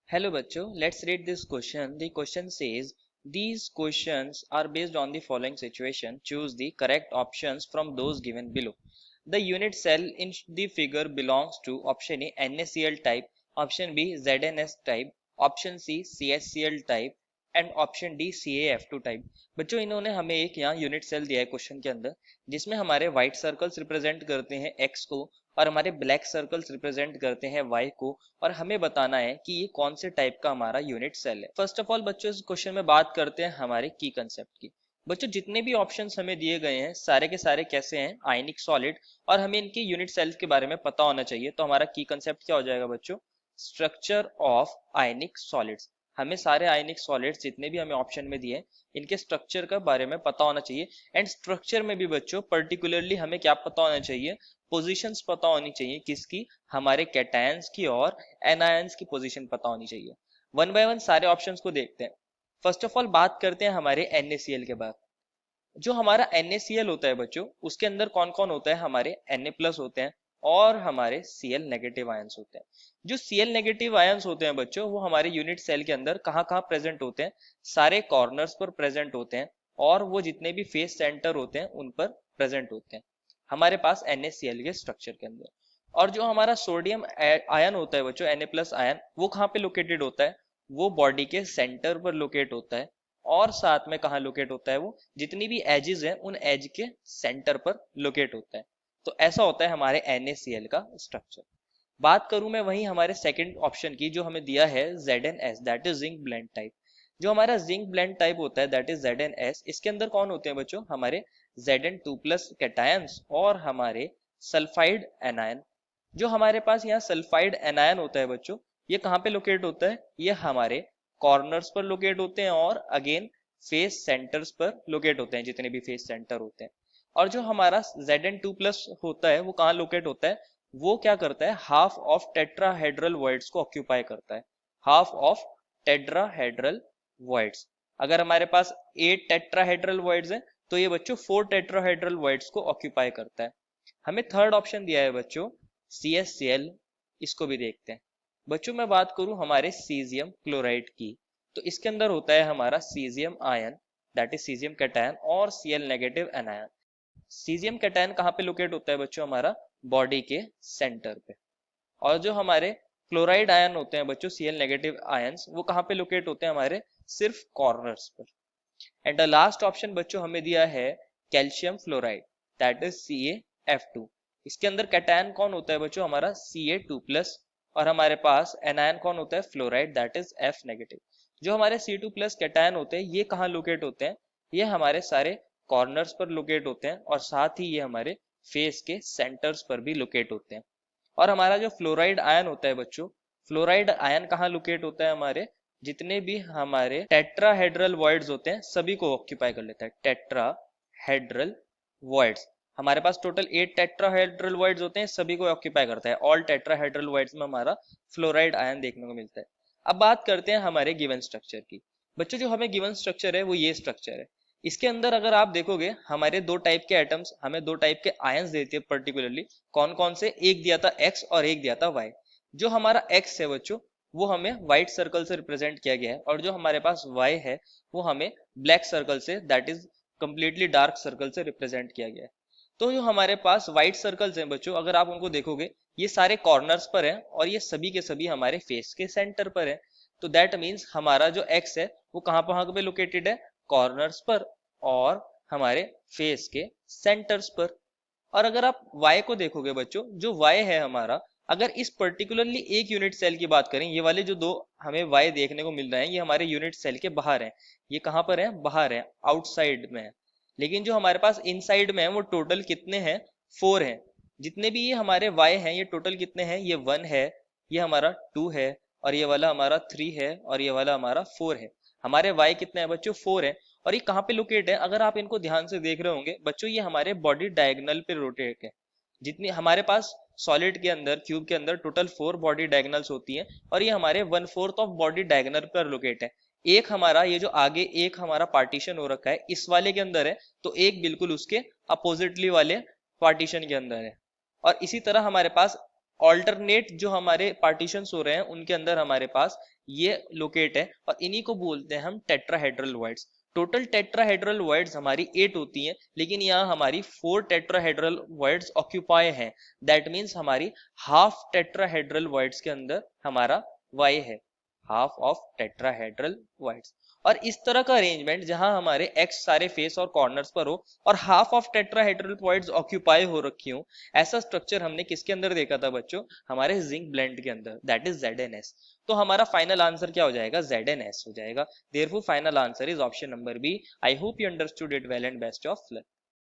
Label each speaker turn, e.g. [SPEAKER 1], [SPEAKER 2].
[SPEAKER 1] Hello बच्चों, let's read this question. The question says, these questions are based on the following situation. Choose the correct options from those given below. The unit cell in the figure belongs to option A NaCl type, option B ZnS type, option C CSCl type and option D CaF2 type. बच्चों इन्होंने हमें एक यहाँ unit cell दिया है question के अंदर, जिसमें हमारे व्हाइट सर्कल्स रिप्रेजेंट करते हैं एक्स को और हमारे ब्लैक सर्कल्स रिप्रेजेंट करते हैं वाई को, और हमें बताना है कि ये कौन से टाइप का हमारा यूनिट सेल है। फर्स्ट ऑफ ऑल बच्चों इस क्वेश्चन में बात करते हैं हमारे की कंसेप्ट की। बच्चों जितने भी ऑप्शंस हमें दिए गए हैं सारे के सारे कैसे हैं, आयनिक सॉलिड, और हमें इनके यूनिट सेल्स के बारे में पता होना चाहिए। तो हमारा की कंसेप्ट क्या हो जाएगा बच्चों, स्ट्रक्चर ऑफ आयनिक सॉलिड्स। हमें सारे आयनिक सॉलिड्स जितने भी हमें ऑप्शन में दिए इनके स्ट्रक्चर का बारे में पता होना चाहिए। एंड स्ट्रक्चर में भी बच्चों पर्टिकुलरली हमें क्या पता होना चाहिए, पोजीशंस पता होनी चाहिए। किसकी, हमारे कैटायंस की और एनायंस की पोजीशन पता होनी चाहिए। वन बाय वन सारे ऑप्शंस को देखते हैं। फर्स्ट ऑफ ऑल बात करते हैं हमारे NaCl के बाद। जो हमारा NaCl होता है बच्चों, उसके अंदर कौन कौन होता है, हमारे Na+ होते हैं और हमारे Cl नेगेटिव आयंस होते हैं। जो Cl नेगेटिव आयंस होते हैं बच्चों, वो हमारे यूनिट सेल के अंदर कहाँ कहाँ प्रेजेंट होते हैं, सारे कॉर्नर्स पर प्रेजेंट होते हैं, और वो जितने भी फेस सेंटर होते हैं उन पर प्रेजेंट होते हैं हमारे पास NaCl के स्ट्रक्चर के अंदर। और जो हमारा सोडियम आयन होता है बच्चों, Na+ आयन, वो कहाँ पे लोकेटेड होता है, वो बॉडी के सेंटर पर लोकेट होता है। और साथ में कहाँ लोकेट होता है, वो जितनी भी एजेस हैं उन एज के सेंटर पर लोकेट होता है। तो ऐसा होता है हमारे NaCl का स्ट्रक्चर। बात करूं मैं वहीं हमारे सेकंड ऑप्शन की, जो हमें दिया है ZnS, that is zinc blende type. जो हमारा जिंक ब्लेंड टाइप होता है दैट इज ZnS, इसके अंदर कौन होते हैं बच्चों, हमारे Zn2+ कैटायंस और हमारे सल्फाइड एनायन। जो हमारे पास यहाँ सल्फाइड एनायन होता है बच्चों, ये कहाँ पे लोकेट होता है, ये हमारे कॉर्नर्स पर लोकेट होते हैं और अगेन फेस सेंटर्स पर लोकेट होते हैं, जितने भी फेस सेंटर होते हैं। और जो हमारा Zn2+ होता है वो कहाँ लोकेट होता है, वो क्या करता है, हाफ ऑफ टेट्राहेड्रल वॉइड्स को ऑक्यूपाई करता है। Half of tetrahedral voids. अगर हमारे पास 8 टेट्राहेड्रल वॉइड्स हैं तो ये बच्चों 4 टेट्राहेड्रल वॉइड्स को ऑक्यूपाई करता है। हमें थर्ड ऑप्शन दिया है बच्चों CSCl, इसको भी देखते हैं। बच्चों मैं बात करूं हमारे सीजियम क्लोराइड की, तो इसके अंदर होता है हमारा caesium ion, that is caesium cation, और Cl negative anion. Caesium cation कहाँ पे लोकेट होता है बच्चों, हमारा बॉडी के सेंटर पे। और जो हमारे क्लोराइड आयन होते हैं बच्चों, Cl नेगेटिव आयंस, वो कहाँ पे लोकेट होते हैं, हमारे सिर्फ कॉर्नर्स पर। एंड द लास्ट ऑप्शन बच्चों हमें दिया है calcium fluoride, that is CaF2। इसके अंदर कैटायन कौन होता है बच्चों, हमारा Ca2+, और हमारे पास एनायन कौन होता है, fluoride, that is F negative. जो हमारे C2+ कैटायन होते हैं ये कहाँ लोकेट होते हैं, ये हमारे सारे कॉर्नर्स पर लोकेट होते हैं, और साथ ही ये हमारे फेस के सेंटर्स पर भी लोकेट होते हैं। और हमारा जो फ्लोराइड आयन होता है बच्चों, फ्लोराइड आयन कहाँ लोकेट होता है, हमारे जितने भी हमारे टेट्राहेड्रल वॉइड्स होते हैं सभी को ऑक्यूपाई कर लेता है। टेट्राहेड्रल वॉइड्स, हमारे पास टोटल 8 टेट्राहेड्रल वॉइड्स होते हैं, सभी को ऑक्यूपाई करता है। ऑल टेट्राहेड्रल वॉइड्स में हमारा फ्लोराइड आयन देखने को मिलता है। अब बात करते हैं हमारे गिवन स्ट्रक्चर की। बच्चों जो हमें गिवन स्ट्रक्चर है वो ये स्ट्रक्चर है। इसके अंदर अगर आप देखोगे हमारे दो टाइप के एटम्स, हमें दो टाइप के आयंस देते हैं पर्टिकुलरली। कौन कौन से, एक दिया था X और एक दिया था Y। जो हमारा X है बच्चों वो हमें व्हाइट सर्कल से रिप्रेजेंट किया गया है, और जो हमारे पास Y है वो हमें ब्लैक सर्कल से, that is completely dark circle से रिप्रेजेंट किया गया है। तो जो हमारे पास व्हाइट सर्कल्स हैं बच्चों, अगर आप उनको देखोगे ये सारे कॉर्नर्स पर हैं और ये सभी के सभी हमारे फेस के सेंटर पर है। तो दैट मीन्स हमारा जो X है वो कहाँ पे लोकेटेड है, कॉर्नर्स पर और हमारे फेस के सेंटर्स पर। और अगर आप Y को देखोगे बच्चों, जो Y है हमारा, अगर इस पर्टिकुलरली एक यूनिट सेल की बात करें, ये वाले जो दो हमें Y देखने को मिल रहे हैं ये हमारे यूनिट सेल के बाहर हैं। ये कहाँ पर है, बाहर है, आउटसाइड में है। लेकिन जो हमारे पास इनसाइड में है वो टोटल कितने हैं, 4 हैं। जितने भी ये हमारे Y हैं ये टोटल कितने हैं, ये 1 है, ये हमारा 2 है, और ये वाला हमारा 3 है, और ये वाला हमारा 4 है। हमारे Y कितने हैं बच्चों, 4 है। और ये कहाँ पे लोकेट है, अगर आप इनको ध्यान से देख रहे होंगे बच्चों, ये हमारे बॉडी डायगोनल पे रोटेट है। जितनी हमारे पास सॉलिड के अंदर, क्यूब के अंदर टोटल 4 बॉडी डायगोनल्स होती हैं, और ये हमारे 1/4 ऑफ बॉडी डायगोनल पर लोकेट है। एक हमारा ये जो आगे एक हमारा पार्टीशन हो रखा है इस वाले के अंदर है, तो एक बिल्कुल उसके अपोजिटली वाले पार्टीशन के अंदर है। और इसी तरह हमारे पास ऑल्टरनेट जो हमारे पार्टीशंस हो रहे हैं उनके अंदर हमारे पास ये लोकेट है, और इन्हीं को बोलते हैं हम tetrahedral voids. Total tetrahedral voids हमारी 8 होती हैं, लेकिन यहाँ हमारी 4 टेट्राहेड्रल वॉइड्स ऑक्यूपाई हैं। दैट मीन्स हमारी हाफ टेट्राहेड्रल वॉइड्स के अंदर हमारा वाई है, हाफ ऑफ टेट्राहेड्रल वॉइड्स। और इस तरह का अरेंजमेंट जहां हमारे एक्स सारे फेस और कॉर्नर्स पर हो और half of tetrahedral points occupy हो रखी हो, ऐसा स्ट्रक्चर हमने किसके अंदर देखा था बच्चों? हमारे जिंक ब्लेंड के अंदर, दैट इज ZnS। तो हमारा फाइनल आंसर क्या हो जाएगा? ZnS हो जाएगा। Therefore final answer is option number B. I hope you understood it well and best of luck.